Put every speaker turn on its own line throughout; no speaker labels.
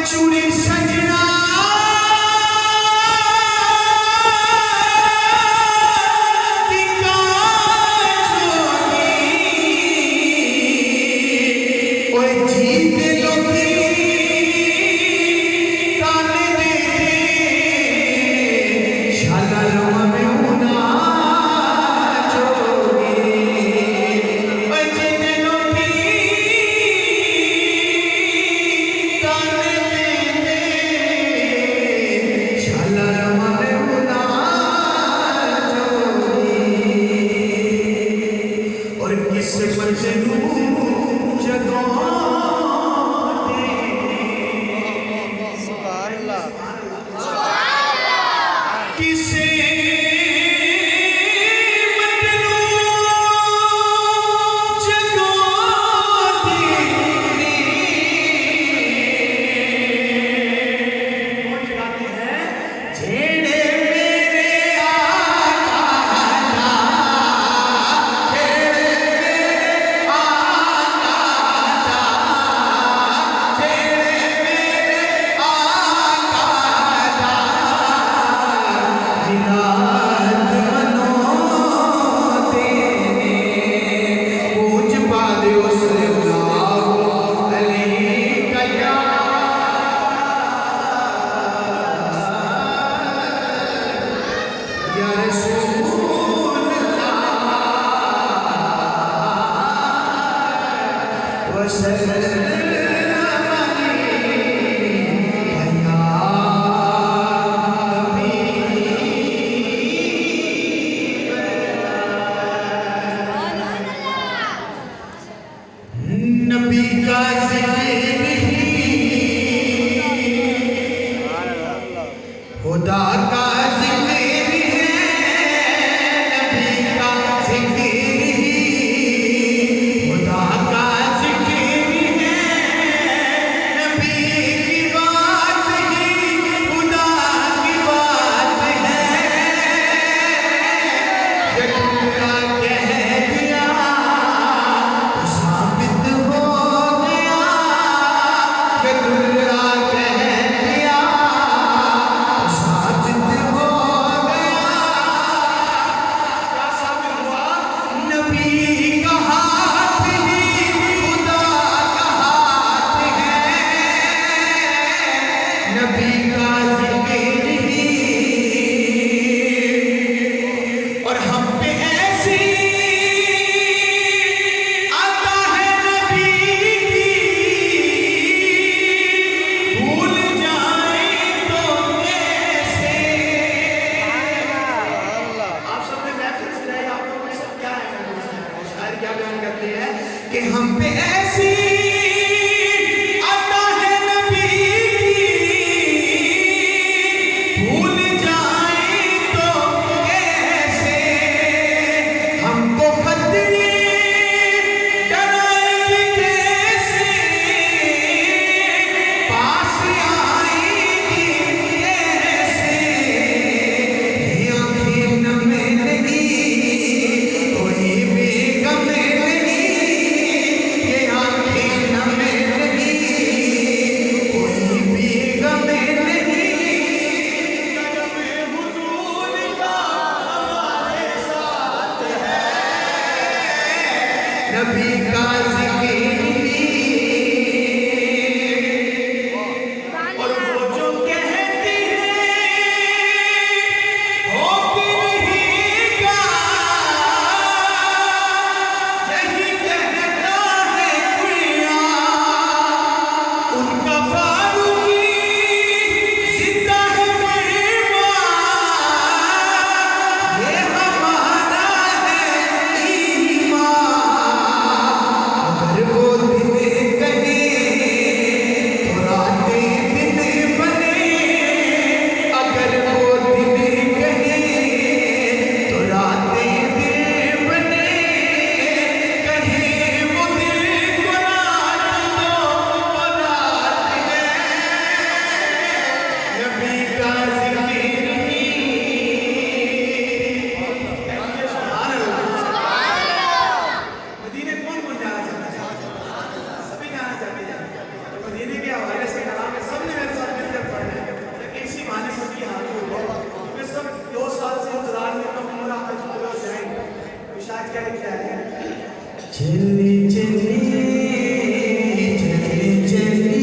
चूड़ी सजना चले चले चले चले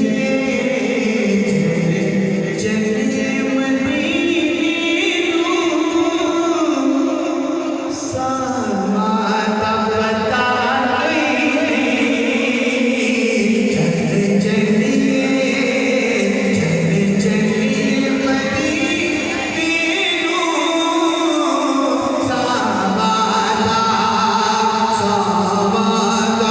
चले चले मदीने सामा तब बता चले चले चले चले मदीने सामा सामा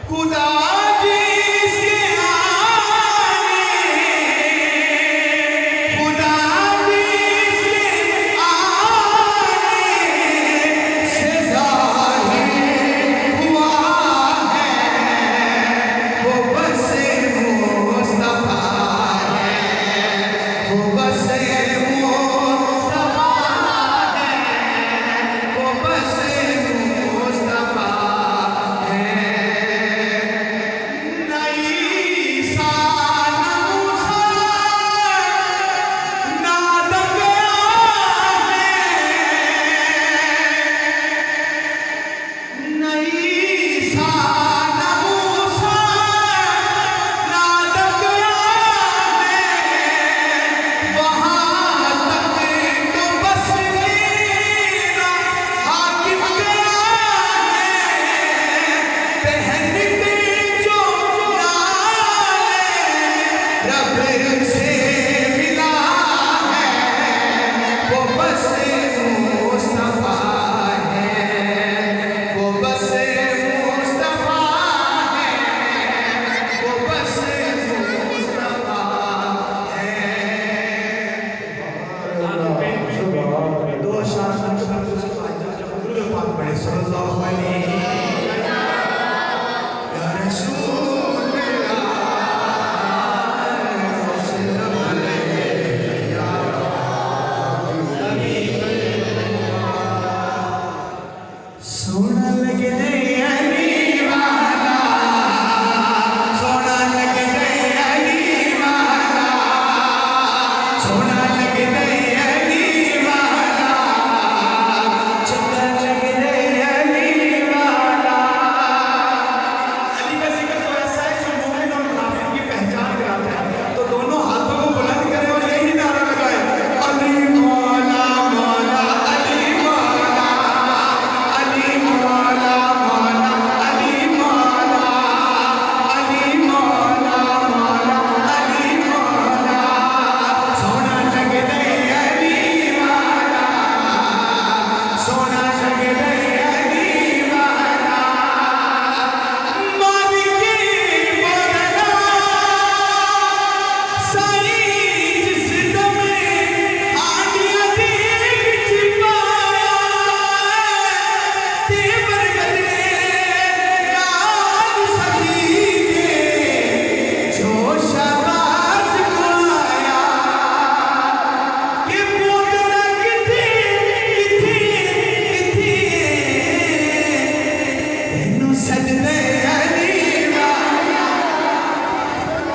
खुदा जिसके आने, खुदा जिसके आने से ज़ाहिर हुआ है, वो बस मुस्तफा है, वो बस मुस्तफा है, वो बस मुस्तफा है। नई शान मूसा नादक है, नई शान मूसा नादक है, वहाँ तक तो बस मेरा हाकिम गया है, पहन के जो रब से मिला है, वो बस मुस्तफा है, वो बस मुस्तफा है, वो बस मुस्तफा है। दो शान पढ़े सल्लल्लाहु अलैहि या रसूल सोना लगे अली वाला, सोना लगे अली वाला, सोना लगे अली वाला, चंगा लगे अली वाला। अली का जिक्र तो ऐसा है जो मोमिन और मुनाफिक की पहचान कराता है। तो दोनों हाथों को बुलंद करें और यही नारा लगाए, अली मौला मौला अली मौला, अली मौला मौला अली मौला, अली मौला मौला अली मौला, सोना लगे अली वाला, सोना लगे अली वाला। मालिक मौला साईं जिस दम आदिया देख छिपाया, तेवर बदले लाल सभी के जो शाबाश को आया, कि पूतना किथे तेनू सजदे अली वाला,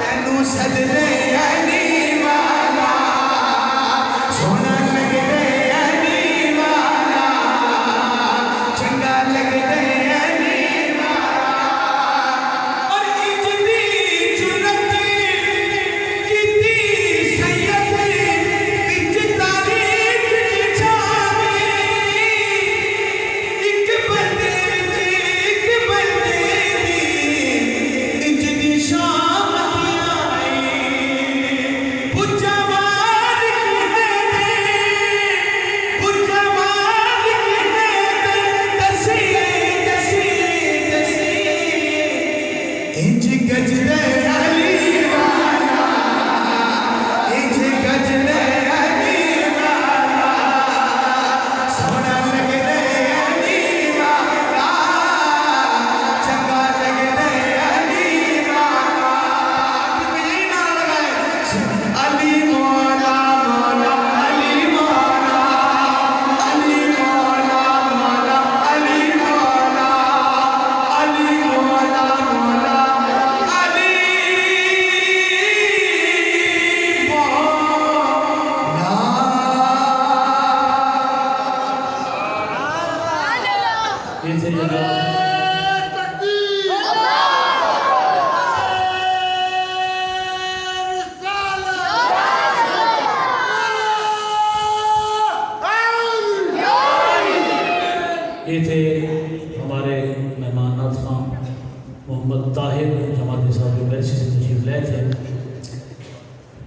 तेनू सजदे अली वाला, सोना लगे अली वाला, चंगा लगे अली वाला। और इतनी जुर्रत कितनी सैयद विच तारीख छावी, एक बंदे दी इतनी शाम आई, पुजा मालिक है पुजा मालिक है, दसिए इंज गजरे अली वाला, इंज गजरे अली वाला, सोना लगे अली वाला, चंगा लगे अली वाला। यही नारा लगाए, अली मौला मौला अली मौला, अली मौला मौला अली मौला, अली मौला मौला अली मौला।
ये थे जनाब ये थे हमारे मेहमान नाथ खां मोहम्मद ताहिर जमात साहब जो बैरसी से तशरीफ लाए थे।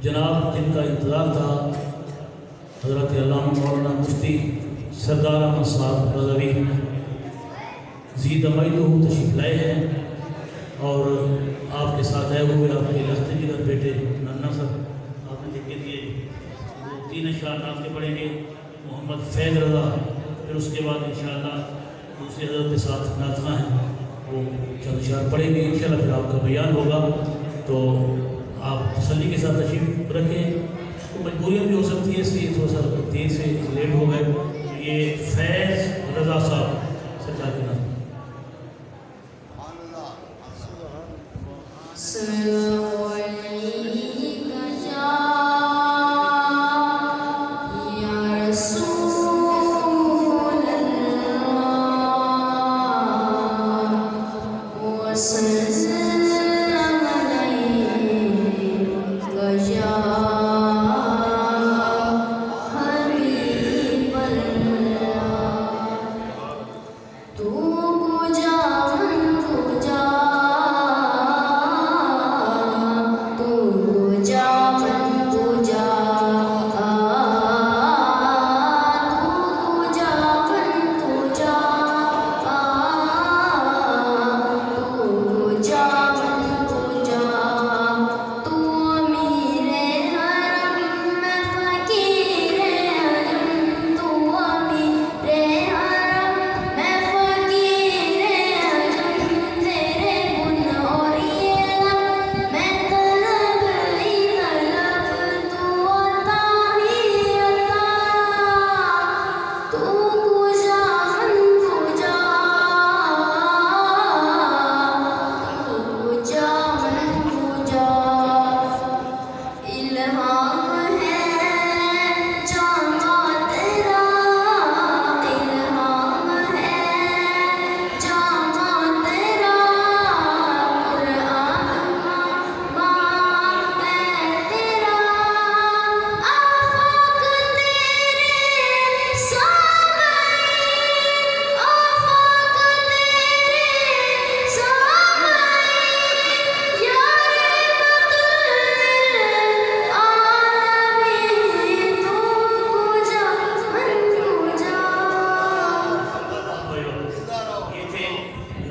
जनाब जिनका इंतज़ार था हज़रत अल्लामा मौलाना मुफ्ती सरदार अहमद साहब रज़वी ज़ी दमाइदहू तशरीफ लाए हैं। और आपके साथ आए हुए आपके लखते जिगर बेटे नन्ना सर आपने लिख के दिए, वो 3 अशआर नात के पढ़ेंगे। मोहम्मद फैज़ रज़ा, फिर उसके बाद इंशाअल्लाह दूसरे हज़रत के साथ नातखा हैं वो चंद अशआर पढ़ेंगे इंशाअल्लाह, फिर आपका बयान होगा। तो आप तसल्ली के साथ तशरीफ़ रखें। तो मजबूरियाँ भी हो सकती है इसलिए थोड़ा सा देर से लेट हो गए। ये फैज़ रज़ा साहब सरकार के नाम।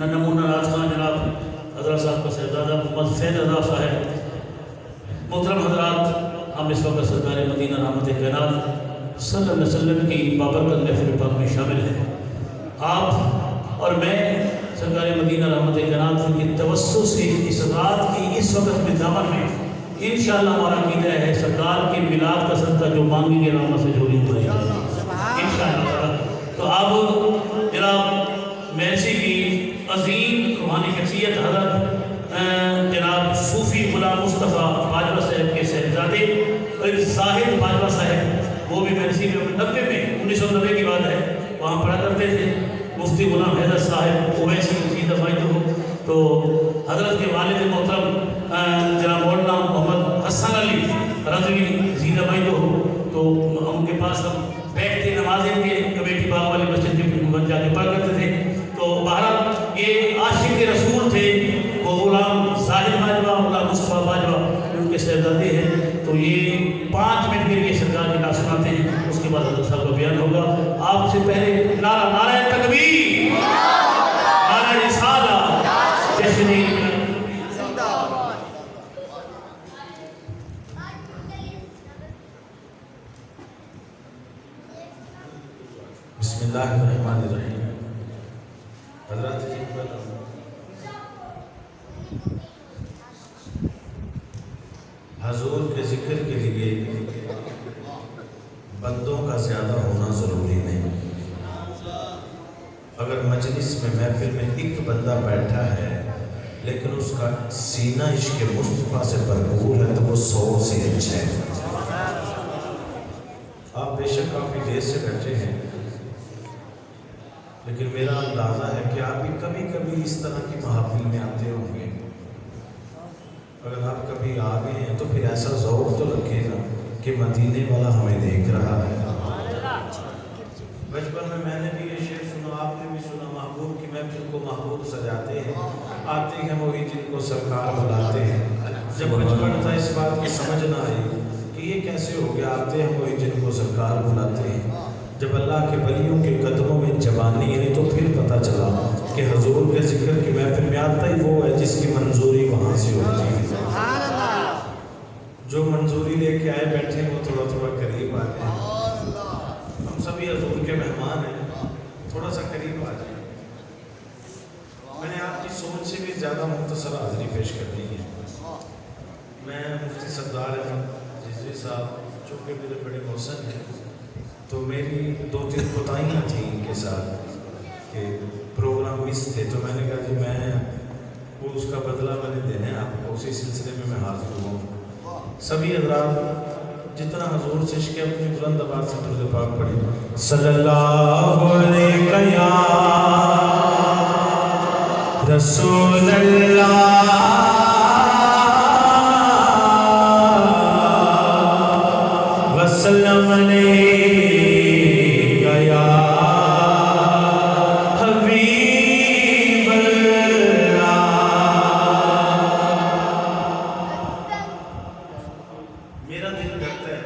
नमूना राज खान जनाब हजरत साहब का शहजादा मोहम्मद फैज़ रज़ा साहब। मोहतरम हजरात, हम इस वक्त सरकार मदीना रहमत कायनात सल्लल्लाहु अलैहि वसल्लम की बाबरकत महफिल पाक में शामिल हैं। आप और मैं सरकार मदीना रहमत कायनात की तवस्सु से इस रात की इस वक्त में दामन में इंशाअल्लाह हमारा अक़ीदा है सरकार के मिलाद का सदका जो मांगेंगे रहमत से झोली भरेंगे इंशाअल्लाह। तो अब जनाब महसी की अजीम रूहानी शख्सियत हज़रत जनाब सूफ़ी गुलाम मुस्तफ़ा बाजवा साहब के शहजादे और ज़ाहिद बाजवा साहब, वो भी महसी में 1990 की बात है, वहाँ पढ़ा करते थे। मुफ्ती गुलाम हैदर साहब ओवैसी सीधा भाई तो हज़रत के वालिद मोहतरम जनाब मौलाना मोहम्मद हसन अली रज़वी सीधा भाई तो उनके पास हम बैठते नमाज़ें के कमेटी बाग वाली मस्जिद में जाके पढ़ करते थे। तो बहरहाल ये आशिक रसूल थे, वो गुलाम ज़ाहिद बाजवा गुलाम मुस्तफ़ा बाजवा उनके शहजादे हैं। तो ये 5 मिनट के लिए सरकार की नात सुनाते हैं, उसके बाद हज़रत साहब का बयान होगा। आपसे पहले नारा नारा तकबीर, नारा रिसाला, जश्न
बिस्मिल्लाहिर्रहमानिर्रहीम। हज़रत जी हजूर के जिक्र के लिए बंदों का ज़्यादा होना ज़रूरी नहीं। अगर मजलिस में महफिल में एक बंदा बैठा है लेकिन उसका सीना इश्क़ मुस्तफ़ा से भरपूर है तो वो 100 से अच्छा है। आप बेशक काफ़ी देर से बैठे हैं, लेकिन मेरा अंदाज़ा है कि आप भी कभी कभी इस तरह की महफिल में आते होंगे। अगर आप कभी आ गए हैं तो फिर ऐसा ज़ौक़ तो रखिएगा कि मदीने वाला हमें देख रहा है। बचपन में मैंने भी ये शेर सुना, आपने भी सुना, महबूब की महफिल को महबूब सजाते हैं, आते हैं वही जिनको सरकार बुलाते हैं। जब बचपन था इस बात की समझ ना आई कि ये कैसे हो गया, आते हैं वही जिनको सरकार बुलाते हैं। जब अल्लाह के वलियों के कदमों में जवानी है तो फिर पता चला कि हजूर के जिक्र की महफिल में आता ही वो है जिसकी सोच से भी ज़्यादा मुख्तसर हाज़िरी पेश करनी है। मैं मुफ्ती सरदार अहमद रिजवी साहब चूँकि मेरे बड़े मौसन हैं, तो मेरी 2-3 कोताहियाँ थी इनके साथ कि प्रोग्राम मिस थे, तो मैंने कहा जी मैं वो उसका बदला मैंने देना है आपको, उसी सिलसिले में मैं हाजिर हूँ। सभी हज़रात जितना हजूर से इश्क़ अपनी बुलंद आवाज़ से दुरूद पाक पढ़े सल्लल्लाहु अलैहि या रसूल अल्लाह वसल्लम अलैका या हबीब अल्लाह। मेरा दिल करता है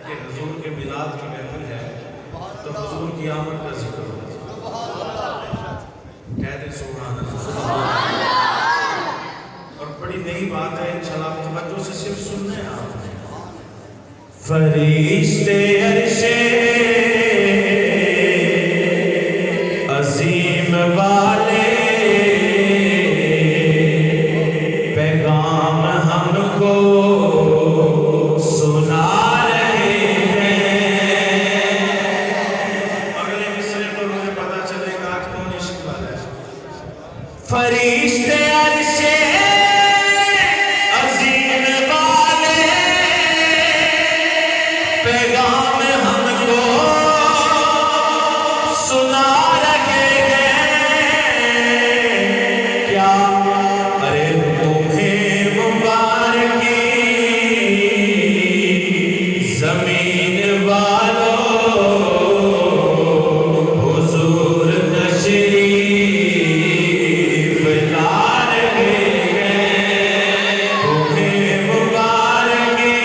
कि हुजूर के मिलाद की महफिल है तो हुजूर की आमद का जिक्र हो, कह दे सुभान अल्लाह। और बड़ी नई बात है, इंशाल्लाह तवज्जो से सिर्फ सुनना है आपने। फरिश्ते अर्शे अजीम वाले पैगाम हमको सुना रहे हैं। अगले मिसरे पर मुझे पता चलेगा आज कौन इश्क वाला है। फरिश्ते अर्शे अजीम वाले पैगाम हमको सुना रहे हैं। क्या अरे तुम्हें मुबारकी ज़मीन वालों, हुजूर तशरीफ ला रहे हैं। तुम्हें मुबारकी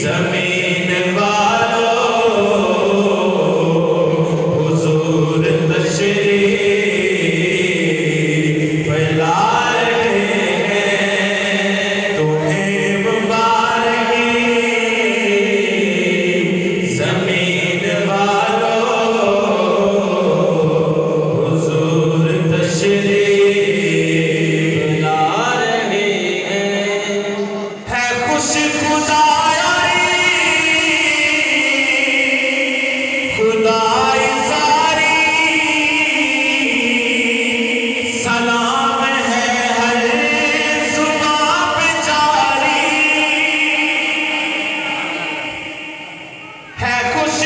ज़मीन वालों, हुजूर तशरीफ ला रहे हैं। तुम्हें मुबारकी ज़मीन वालों, हुजूर तशरीफ ला रहे हैं। है खुश खुदाई सारी सलाम है हर ज़ुबान पे जारी। है खुश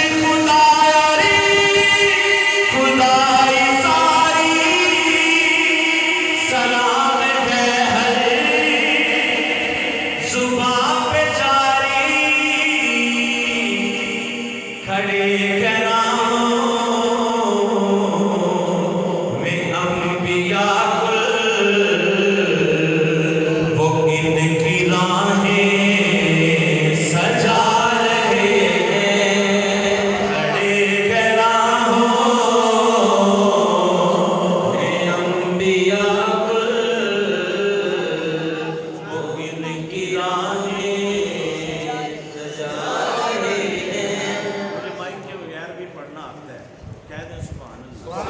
खुदाई सारी सलाम है हर ज़ुबान पे जारी। खड़े में अंबिया वो इनकी राहें सजा रहे हैं। खड़े में अंबिया वो इनकी राहें सजा रहे हैं। मुझे माइक के बगैर भी पढ़ना आता है, कह दें सुभान अल्लाह।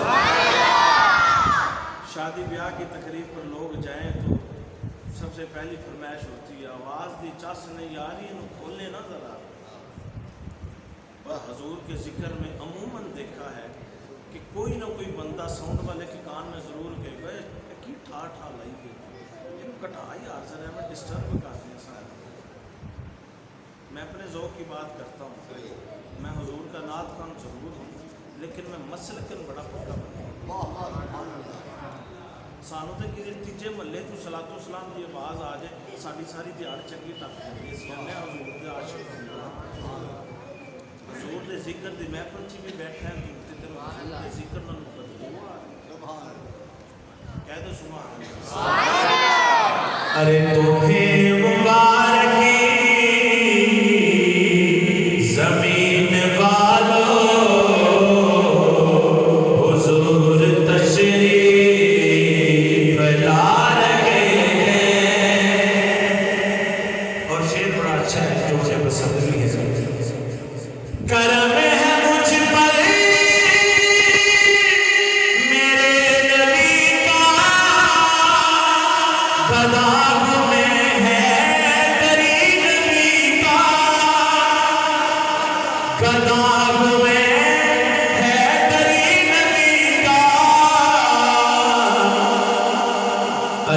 शादी ब्याह की तकरीब पर लोग जाएं तो सबसे पहली फरमाइश होती है आवाज़ दी चस नहीं आ रही, इन्हें खोले ना ज़रा। पर हजूर के जिक्र में अमूमन देखा है कि कोई ना कोई बंदा साउंड वाले के कान में ज़रूर कहेगा कि ठा ठा लाई गई, इन कटा यार जरा मैं डिस्टर्ब कर दिया सारा। मैं अपने ज़ौक़ की बात करता हूँ, मैं हुजूर का नात खान ज़रूर हूँ, लेकिन मैं मसलकन बड़ा पक्का बंदा हूँ। सानू तो किसी तीजे महल्ले तू सलातो सलाम की आवाज़ आ जाए, साड़ी सारी दिहाड़ चंगी टप जाती है। हजूर के आशिक हजूर के जिक्र की महफिल च भी बैठा है, हजूर के जिक्र नाल कह दो सुभान अल्लाह। अरे तुम्हें मुबारकी ज़मीन वालों, हुजूर तशरीफ ला रहे हैं। और शेर बड़ा अच्छा है जो मुझे पसंद भी है। करम है मुझ पर मेरे नबी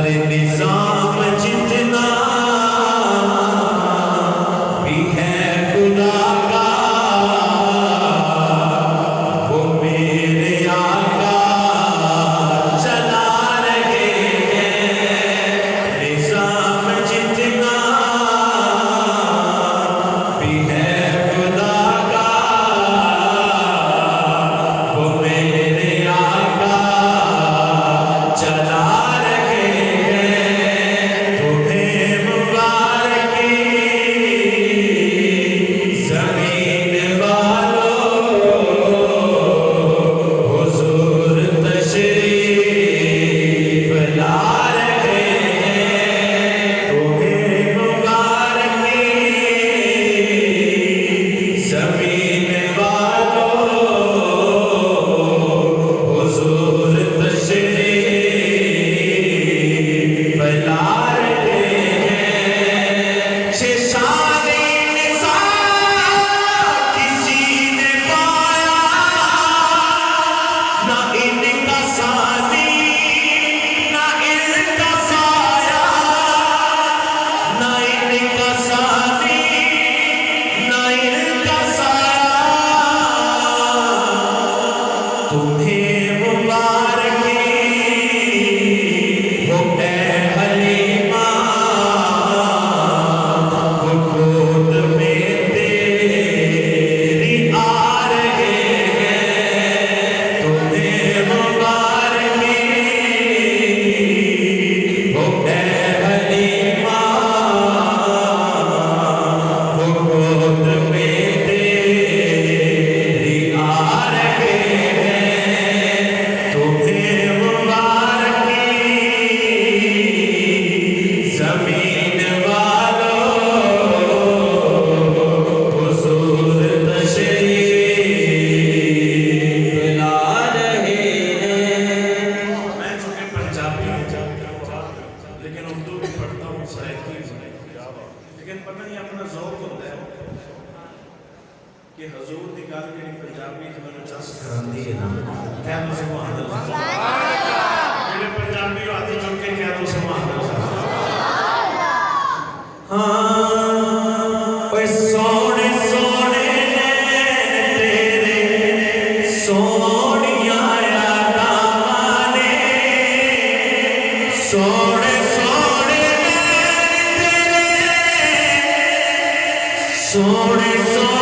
अरे निजाम जितना भी है खुदा का, वो मेरे आका चला रहे हैं। निजाम जितना भी है खुदा का, वो मेरे आका चला रहे हैं। तुम्हें मुबारकी ज़मीन वालों, हुज़ूर तशरीफ़ ला रहे हैं। तुम्हें मुबारकी ज़मीन वालों, हुज़ूर तशरीफ़ ला रहे हैं। शाने निज़ार किसी ने पाया, ना इनका सानी ना इनका साया, ना इनका सानी ना इनका साया। तुम्हें मुबारकी हो ए हलीमा, वो गोद में तेरी आ रहे हैं। तुम्हें मुबारकी हो ए हलीमा, वो गोद में तेरी आ रहे हैं। तुम्हें मुबारकी ज़मीन वालों, हुज़ूर तशरीफ़ ला रहे हैं। मैं चूंकि पंजाबी हूं, लेकिन उर्दू भी पढ़ता हूँ, साहित्य भी, लेकिन पता नहीं अपना ज़ौक़ होता है कि हजूर की गल जी पंजाबी च मैंने चस करांदी है ना, कह दो सुभान अल्लाह। मेरे पंजाबी हाथ जोड़ के कह दो सुभान अल्लाह। हाँ ओए सोने सोने नैन तेरे, सोनिया यादां वाले, सोने सोने नैन तेरे, सोने सोने